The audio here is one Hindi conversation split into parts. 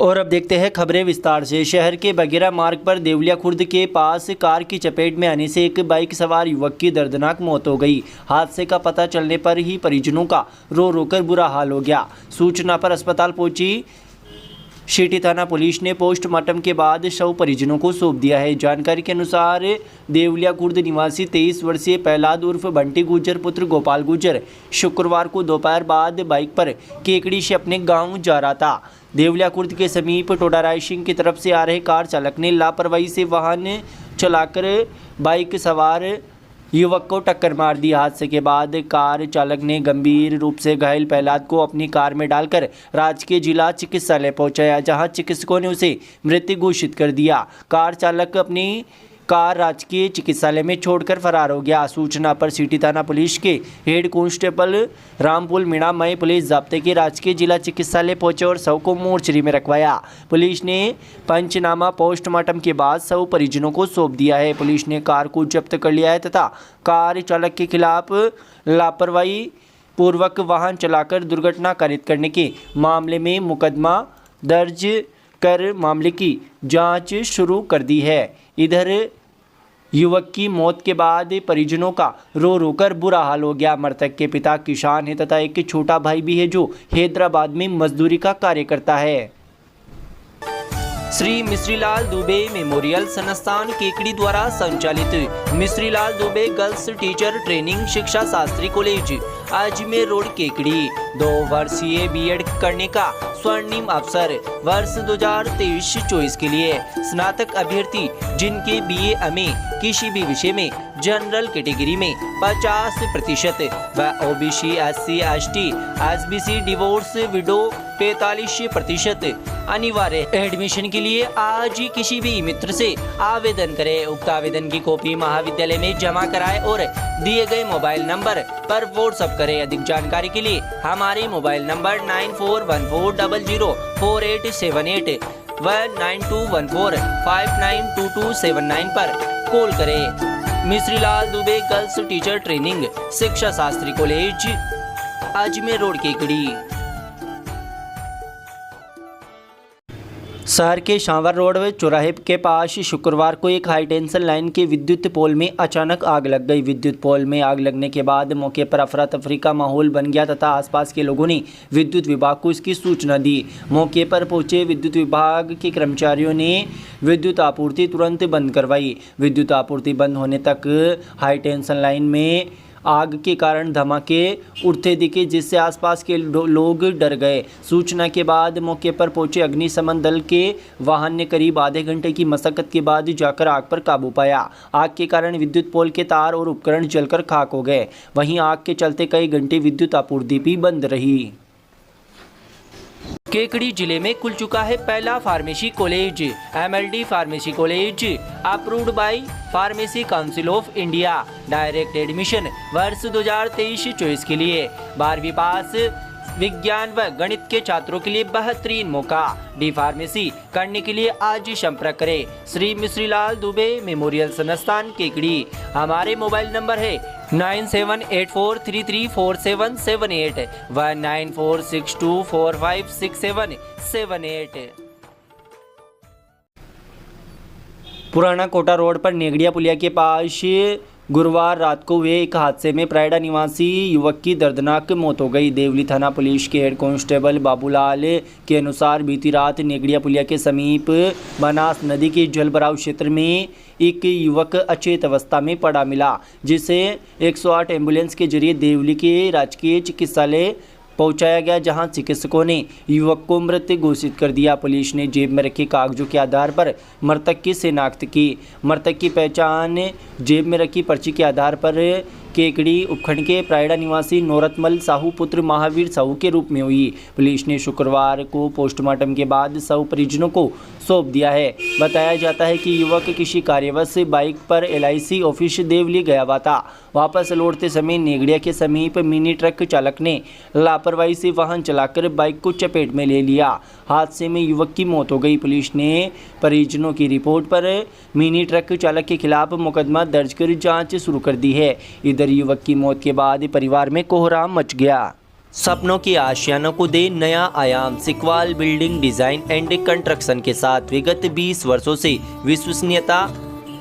और अब देखते हैं खबरें विस्तार से। शहर के बगेरा मार्ग पर देवलिया खुर्द के पास कार की चपेट में आने से एक बाइक सवार युवक की दर्दनाक मौत हो गई। हादसे का पता चलने पर ही परिजनों का रो रो कर बुरा हाल हो गया। सूचना पर अस्पताल पहुंची सिटी थाना पुलिस ने पोस्टमार्टम के बाद शव परिजनों को सौंप दिया है। जानकारी के अनुसार देवलिया खुर्द निवासी 23 वर्षीय प्रहलाद उर्फ बंटी गुर्जर पुत्र गोपाल गुर्जर शुक्रवार को दोपहर बाद बाइक पर केकड़ी से अपने गांव जा रहा था। देवलिया खुर्द के समीप टोडा रायसिंह की तरफ से आ रहे कार चालक ने लापरवाही से वाहन चलाकर बाइक सवार युवक को टक्कर मार दी। हादसे के बाद कार चालक ने गंभीर रूप से घायल प्रहलाद को अपनी कार में डालकर राजकीय जिला चिकित्सालय पहुंचाया, जहां चिकित्सकों ने उसे मृत घोषित कर दिया। कार चालक अपनी कार राजकीय चिकित्सालय में छोड़कर फरार हो गया। सूचना पर सिटी थाना पुलिस के हेड कांस्टेबल रामपुल मीणा मई पुलिस जाब्ते के राजकीय जिला चिकित्सालय पहुंचे और शव को मोर्चरी में रखवाया। पुलिस ने पंचनामा पोस्टमार्टम के बाद शव परिजनों को सौंप दिया है। पुलिस ने कार को जब्त कर लिया है तथा कार चालक के खिलाफ लापरवाही पूर्वक वाहन चलाकर दुर्घटना कारित करने के मामले में मुकदमा दर्ज कर मामले की जांच शुरू कर दी है। इधर युवक की मौत के बाद परिजनों का रो रो कर बुरा हाल हो गया। मृतक के पिता किसान है तथा एक छोटा भाई भी है जो हैदराबाद में मजदूरी का कार्य करता है। श्री मिश्रीलाल दुबे मेमोरियल संस्थान केकड़ी द्वारा संचालित Mishrilal Dubey girls teacher training शिक्षा शास्त्री कॉलेज अजमेर रोड केकड़ी 2 वर्षीय बीएड करने का स्वर्णिम अवसर। वर्ष 2023-24 के लिए स्नातक अभ्यर्थी जिनके बीए में किसी भी विषय में जनरल कैटेगरी में 50% व OBC SC ST SBC divorce window 45% अनिवार्य। एडमिशन के लिए आज ही किसी भी मित्र से आवेदन करें। उक्त आवेदन की कॉपी महाविद्यालय में जमा कराएं और दिए गए मोबाइल नंबर पर व्हाट्सएप करें। अधिक जानकारी के लिए हमारे मोबाइल नंबर 9414004878 व 9214592279 पर कॉल करें। Mishrilal Dubey girls teacher training शिक्षा शास्त्री कॉलेज अजमेर रोड केकड़ी। शहर के शांवर रोड चौराहे के पास शुक्रवार को एक हाई टेंशन लाइन के विद्युत पोल में अचानक आग लग गई। विद्युत पोल में आग लगने के बाद मौके पर अफरा तफरी का माहौल बन गया तथा आसपास के लोगों ने विद्युत विभाग को इसकी सूचना दी। मौके पर पहुंचे विद्युत विभाग के कर्मचारियों ने विद्युत आपूर्ति तुरंत बंद करवाई। विद्युत आपूर्ति बंद होने तक हाई टेंशन लाइन में आग के कारण धमाके उठते दिखे, जिससे आसपास के लोग डर गए। सूचना के बाद मौके पर पहुंचे अग्निशमन दल के वाहन ने करीब आधे घंटे की मशक्कत के बाद जाकर आग पर काबू पाया। आग के कारण विद्युत पोल के तार और उपकरण जलकर खाक हो गए। वहीं आग के चलते कई घंटे विद्युत आपूर्ति भी बंद रही। केकड़ी जिले में खुल चुका है पहला pharmacy college. MLD pharmacy college approved by pharmacy council of India. Direct admission वर्ष 2023-24 के लिए 12वीं पास विज्ञान व गणित के छात्रों के लिए बेहतरीन मौका। डी फार्मेसी करने के लिए आज ही संपर्क करें। श्री मिश्रीलाल दुबे मेमोरियल संस्थान केकड़ी। हमारे मोबाइल नंबर है 9784334778 व 9462456778। पुराना कोटा रोड पर नेगड़िया पुलिया के पास गुरुवार रात को हुए एक हादसे में प्रायडा निवासी युवक की दर्दनाक मौत हो गई। देवली थाना पुलिस के हेड कांस्टेबल बाबूलाल के अनुसार बीती रात नेगड़िया पुलिया के समीप बनास नदी के जलभराव क्षेत्र में एक युवक अचेत अवस्था में पड़ा मिला, जिसे 108 एम्बुलेंस के जरिए देवली के राजकीय चिकित्सालय पहुंचाया गया, जहां चिकित्सकों ने युवक को मृत घोषित कर दिया। पुलिस ने जेब में रखे कागजों के आधार पर मृतक की शिनाख्त की। मृतक की पहचान जेब में रखी पर्ची के आधार पर केकड़ी उपखंड के प्रायडा निवासी नौरतमल साहू पुत्र महावीर साहू के रूप में हुई। पुलिस ने शुक्रवार को पोस्टमार्टम के बाद शव परिजनों को सौंप दिया है। बताया जाता है कि युवक किसी कार्यवश से बाइक पर LIC ऑफिस देवली गया हुआ था। वापस लौटते समय नेगड़िया के समीप मिनी ट्रक चालक ने लापरवाही से वाहन चलाकर बाइक को चपेट में ले लिया। हादसे में युवक की मौत हो गई। पुलिस ने परिजनों की रिपोर्ट पर मिनी ट्रक चालक के खिलाफ मुकदमा दर्ज कर जांच शुरू कर दी है। इधर युवक की मौत के बाद परिवार में कोहराम मच गया। सपनों की आशियानों को दे नया आयाम। सिकवाल बिल्डिंग डिजाइन एंड कंस्ट्रक्शन के साथ विगत 20 वर्षों से विश्वसनीयता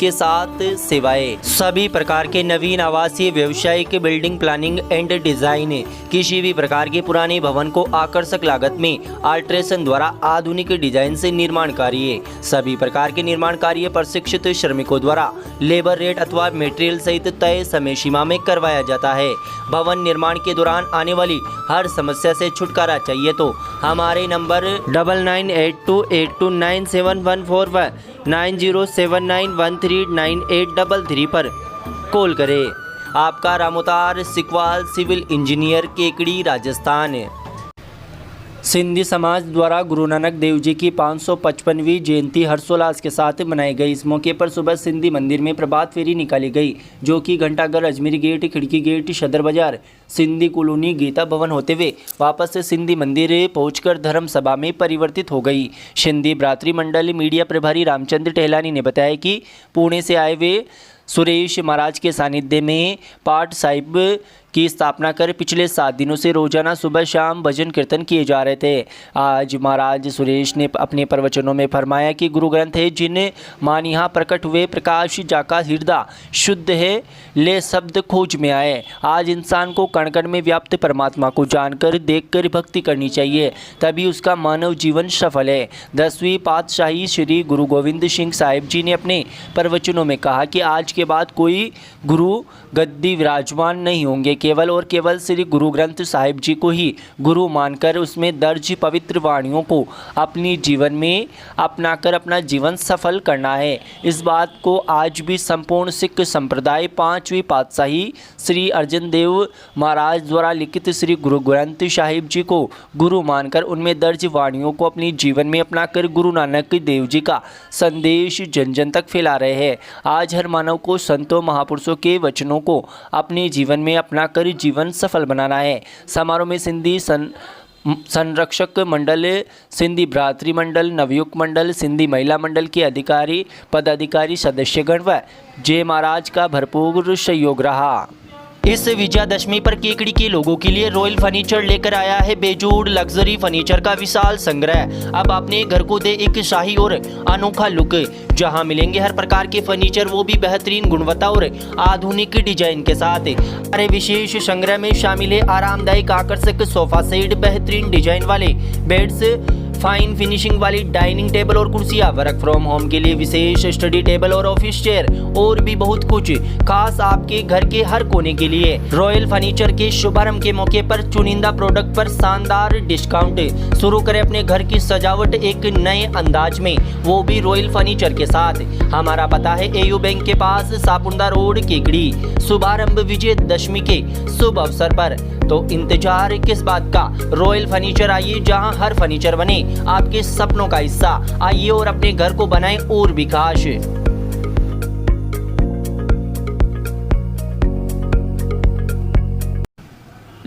के साथ सेवाएं। सभी प्रकार के नवीन आवासीय, व्यावसायिक, बिल्डिंग प्लानिंग एंड डिजाइन, किसी भी प्रकार के पुराने भवन को आकर्षक लागत में अल्ट्रेशन द्वारा आधुनिक डिजाइन से निर्माण कार्य। सभी प्रकार के निर्माण कार्य प्रशिक्षित श्रमिकों द्वारा लेबर रेट अथवा मटेरियल सहित तय समय सीमा में करवाया जाता है। भवन निर्माण के दौरान आने वाली हर समस्या से छुटकारा चाहिए तो हमारे नंबर 9982829714 9079139833 पर कॉल करें। आपका रामोतार सिकवाल सिविल इंजीनियर, केकड़ी, राजस्थान। सिंधी समाज द्वारा गुरु नानक देव जी की 555वीं जयंती हर्षोल्लास के साथ मनाई गई। इस मौके पर सुबह सिंधी मंदिर में प्रभात फेरी निकाली गई, जो कि घंटाघर, अजमेरी गेट, खिड़की गेट, सदर बाजार, सिंधी कॉलोनी, गीता भवन होते हुए वापस से सिंधी मंदिर पहुंचकर धर्म सभा में परिवर्तित हो गई। सिंधी भ्रातृ मंडल मीडिया प्रभारी रामचंद्र टहलानी ने बताया कि पुणे से आए हुए सुरेश महाराज के सानिध्य में पाठ साहिब की स्थापना कर पिछले 7 दिनों से रोजाना सुबह शाम भजन कीर्तन किए जा रहे थे। आज महाराज सुरेश ने अपने प्रवचनों में फरमाया कि गुरु ग्रंथ है जिन मान यहाँ प्रकट हुए, प्रकाश जाका हृदय शुद्ध है, ले शब्द खोज में आए। आज इंसान को कण कण में व्याप्त परमात्मा को जानकर देखकर भक्ति करनी चाहिए, तभी उसका मानव जीवन सफल है। 10वीं पातशाही श्री गुरु गोविंद सिंह साहिब जी ने अपने प्रवचनों में कहा कि आज के बाद कोई गुरु गद्दी विराजमान नहीं होंगे, केवल और केवल श्री गुरु ग्रंथ साहिब जी को ही गुरु मानकर उसमें दर्ज पवित्र वाणियों को अपनी जीवन में अपनाकर अपना जीवन सफल करना है। इस बात को आज भी संपूर्ण सिख संप्रदाय 5वीं पातशाही श्री अर्जन देव महाराज द्वारा लिखित श्री गुरु ग्रंथ साहिब जी को गुरु मानकर उनमें दर्ज वाणियों को अपनी जीवन में अपनाकर गुरु नानक देव जी का संदेश जन जन तक फैला रहे हैं। आज हर मानव को संतों महापुरुषों के वचनों को अपने जीवन में अपनाकर जीवन सफल बनाना है। समारोह में सिंधी संरक्षक मंडल, सिंधी भ्रातृ मंडल, नवयुक्त मंडल, सिंधी महिला मंडल के अधिकारी, पदाधिकारी, सदस्यगण व जय महाराज का भरपूर सहयोग रहा। इस विजयादशमी पर केकड़ी के लोगों के लिए रॉयल फर्नीचर लेकर आया है बेजोड़ लग्जरी फर्नीचर का विशाल संग्रह। अब अपने घर को दे एक शाही और अनोखा लुक, जहां मिलेंगे हर प्रकार के फर्नीचर, वो भी बेहतरीन गुणवत्ता और आधुनिक डिजाइन के साथ। अरे विशेष संग्रह में शामिल है आरामदायक आकर्षक सोफा सेट, बेहतरीन डिजाइन वाले बेड्स, फाइन फिनिशिंग वाली डाइनिंग टेबल और कुर्सियां, वर्क फ्रॉम होम के लिए विशेष स्टडी टेबल और ऑफिस चेयर, और भी बहुत कुछ खास आपके घर के हर कोने के लिए। रॉयल फर्नीचर के शुभारंभ के मौके पर चुनिंदा प्रोडक्ट पर शानदार डिस्काउंट। शुरू करें अपने घर की सजावट एक नए अंदाज में, वो भी रॉयल फर्नीचर के साथ। हमारा पता है एयू बैंक के पास, सापुंदा रोड, केकड़ी। शुभारंभ विजयदशमी के शुभ अवसर पर, तो इंतजार किस बात का। रॉयल फर्नीचर आइए, जहां हर फर्नीचर बने आपके सपनों का हिस्सा। आइए और अपने घर को बनाएं और भी खास।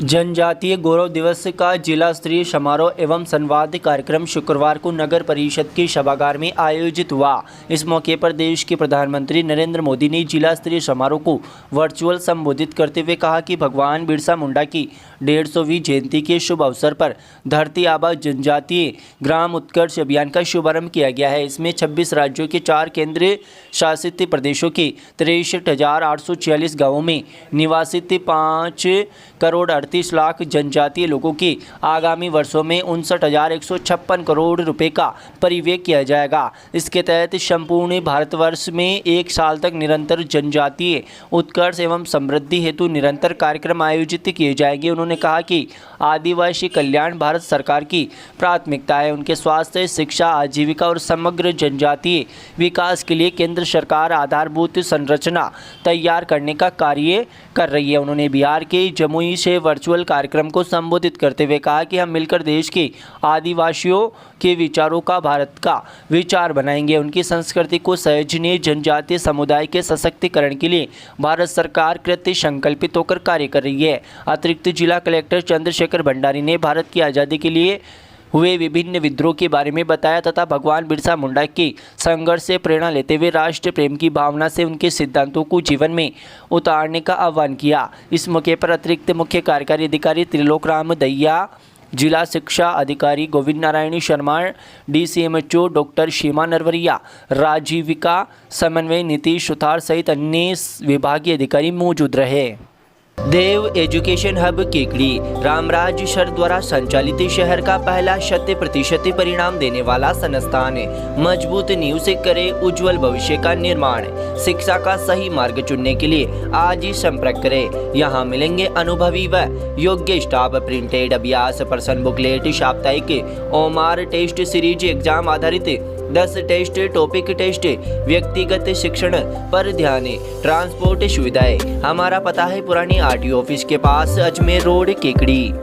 जनजातीय गौरव दिवस का जिला स्तरीय समारोह एवं संवाद कार्यक्रम शुक्रवार को नगर परिषद के सभागार में आयोजित हुआ। इस मौके पर देश के प्रधानमंत्री नरेंद्र मोदी ने जिला स्तरीय समारोह को वर्चुअल संबोधित करते हुए कहा कि भगवान बिरसा मुंडा की 150वीं जयंती के शुभ अवसर पर धरती आबा जनजातीय ग्राम उत्कर्ष अभियान का शुभारंभ किया गया है। इसमें 26 राज्यों के 4 केंद्र शासित प्रदेशों के 63,846 गाँवों में निवासित 5,38,00,000 जनजातीय लोगों के आगामी वर्षों में 59,156 करोड़ रुपए का परिव्यय किया जाएगा। इसके तहत संपूर्ण भारतवर्ष में 1 साल तक निरंतर जनजातीय उत्कर्ष एवं समृद्धि हेतु निरंतर कार्यक्रम आयोजित किए जाएंगे। उन्होंने कहा कि आदिवासी कल्याण भारत सरकार की प्राथमिकता है। उनके स्वास्थ्य, शिक्षा, आजीविका और समग्र जनजातीय विकास के लिए केंद्र सरकार आधारभूत संरचना तैयार करने का कार्य कर रही है। उन्होंने बिहार के जमुई से वर्चुअल कार्यक्रम को संबोधित करते हुए कहा कि हम मिलकर देश के आदिवासियों के विचारों का भारत का विचार बनाएंगे। उनकी संस्कृति को सहेजने, जनजातीय समुदाय के सशक्तिकरण के लिए भारत सरकार कृत संकल्पित होकर कार्य कर रही है। अतिरिक्त जिला कलेक्टर चंद्रशेखर भंडारी ने भारत की आज़ादी के लिए हुए विभिन्न विद्रोह के बारे में बताया तथा भगवान बिरसा मुंडा के संघर्ष से प्रेरणा लेते हुए राष्ट्र प्रेम की भावना से उनके सिद्धांतों को जीवन में उतारने का आह्वान किया। इस मौके पर अतिरिक्त मुख्य कार्यकारी अधिकारी त्रिलोक राम दहिया, जिला शिक्षा अधिकारी गोविंद नारायण शर्मा, DCMHO डॉक्टर सीमा नरवरिया, राजीविका समन्वय नीतीश सुथार सहित अन्य विभागीय अधिकारी मौजूद रहे। Dev education hub Kekri Ramraj sir द्वारा संचालित शहर का पहला 100% परिणाम देने वाला संस्थान मजबूत नींव से करे उज्जवल भविष्य का निर्माण। शिक्षा का सही मार्ग चुनने के लिए आज ही संपर्क करें। यहाँ मिलेंगे अनुभवी व योग्य स्टाफ, प्रिंटेड अभ्यास प्रश्न बुकलेट, साप्ताहिक ओमार टेस्ट सीरीज, एग्जाम आधारित 10 टेस्ट, टॉपिक टेस्ट, व्यक्तिगत शिक्षण पर ध्यान, ट्रांसपोर्ट सुविधाएं। हमारा पता है पुरानी RTO ऑफिस के पास, अजमेर रोड, केकड़ी।